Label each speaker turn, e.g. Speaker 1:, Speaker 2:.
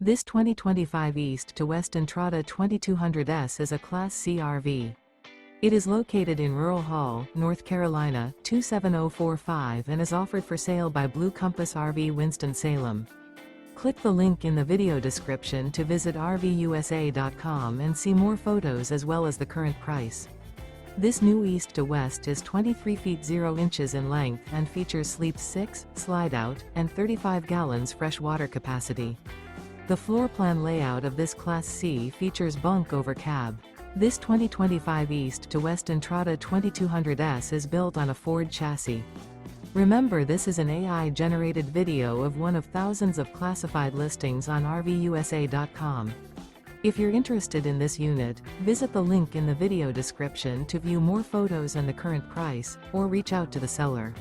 Speaker 1: This 2025 East to West Entrada 2200S is a Class C RV. It is located in Rural Hall, North Carolina, 27045 and is offered for sale by Blue Compass RV Winston, Salem. Click the link in the video description to visit RVUSA.com and see more photos as well as the current price. This new East to West is 23 feet 0 inches in length and features sleep 6, slide-out, and 35 gallons fresh water capacity. The floor plan layout of this Class C features bunk over cab. This 2025 East to West Entrada 2200S is built on a Ford chassis. Remember, this is an AI-generated video of one of thousands of classified listings on RVUSA.com. If you're interested in this unit, visit the link in the video description to view more photos and the current price, or reach out to the seller.